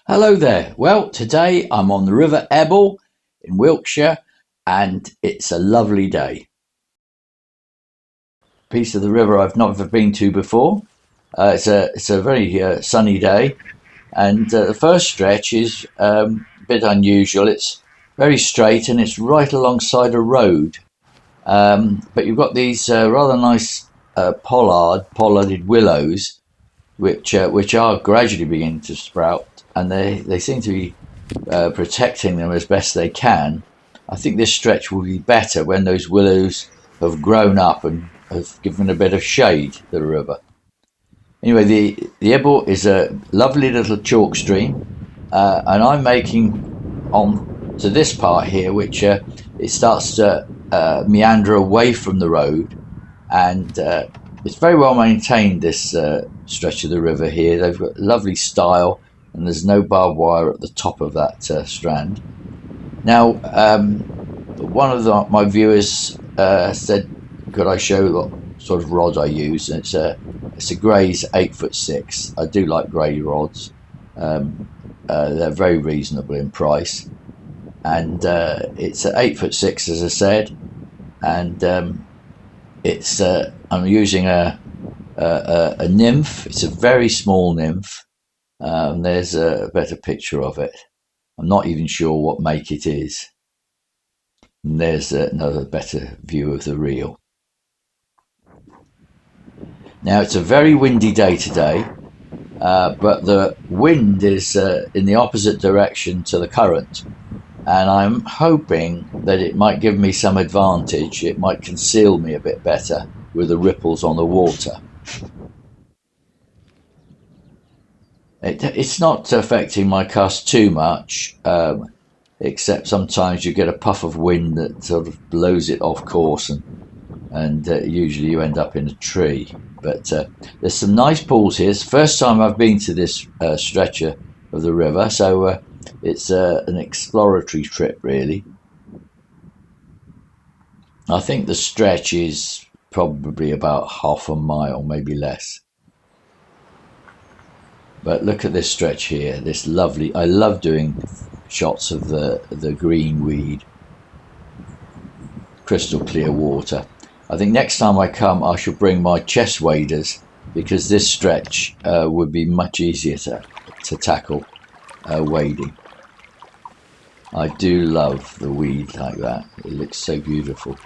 Hello there. Well, today I'm on the River Ebble in Wiltshire and it's a lovely day. Piece of the river I've not ever been to before. It's a very sunny day, and the first stretch is a bit unusual. It's very straight and it's right alongside a road. But you've got these rather nice pollarded willows, which are gradually beginning to sprout, and they seem to be protecting them as best they can. I think this stretch will be better when those willows have grown up and have given a bit of shade to the river. Anyway, the Ebble is a lovely little chalk stream, and I'm making on to this part here, which it starts to meander away from the road, and it's very well maintained. This stretch of the river here, they've got lovely style, and there's no barbed wire at the top of that strand. Now, one of my viewers said, could I show what sort of rod I use? And it's a Gray's 8'6". I do like Gray rods. They're very reasonable in price, and it's at 8'6", as I said, and it's I'm using a nymph. It's a very small nymph. There's a better picture of it. I'm not even sure what make it is. And there's another better view of the reel. Now it's a very windy day today, but the wind is in the opposite direction to the current, and I'm hoping that it might give me some advantage. It might conceal me a bit better with the ripples on the water. It's not affecting my cast too much, except sometimes you get a puff of wind that sort of blows it off course, and usually you end up in a tree. But there's some nice pools here. It's the first time I've been to this stretcher of the river, so it's an exploratory trip, really. I think the stretch is probably about half a mile, maybe less. But look at this stretch here, this lovely, I love doing shots of the green weed, crystal clear water. I think next time I come I shall bring my chest waders, because this stretch would be much easier to tackle wading. I do love the weed like that, it looks so beautiful.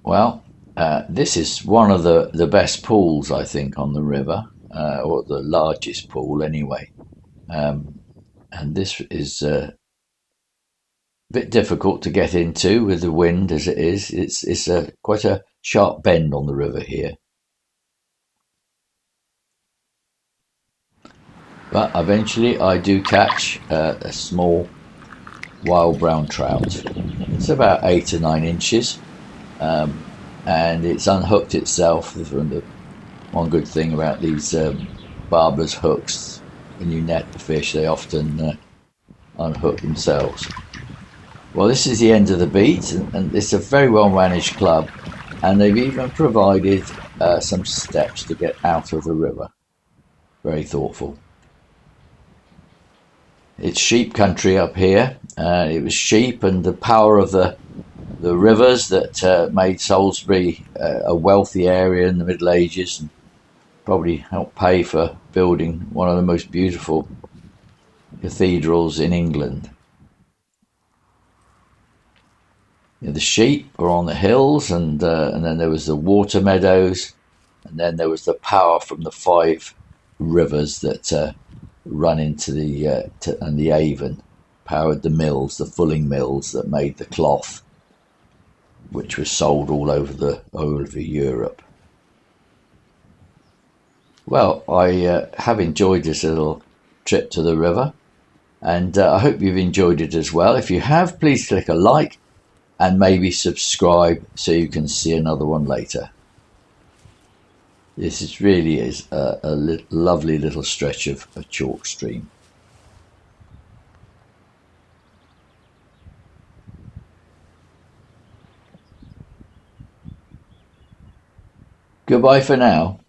Well, this is one of the best pools, I think, on the river, or the largest pool anyway. And this is a bit difficult to get into with the wind as it is. It's quite a sharp bend on the river here. But eventually I do catch a small wild brown trout. It's about 8 or 9 inches, and it's unhooked itself. From the one good thing about these barbless hooks, when you net the fish, they often unhook themselves. Well, this is the end of the beat, and it's a very well managed club, and they've even provided some steps to get out of the river. Very thoughtful. It's sheep country up here. It was sheep and the power of the rivers that made Salisbury a wealthy area in the Middle Ages, and probably helped pay for building one of the most beautiful cathedrals in England. The sheep were on the hills, and then there was the water meadows, and then there was the power from the 5 rivers that run into and the Avon powered the mills, the fulling mills that made the cloth, which was sold all over Europe. Well, I have enjoyed this little trip to the river, and I hope you've enjoyed it as well. If you have, please click a like and maybe subscribe so you can see another one later. This really is a lovely little stretch of a chalk stream. Goodbye for now.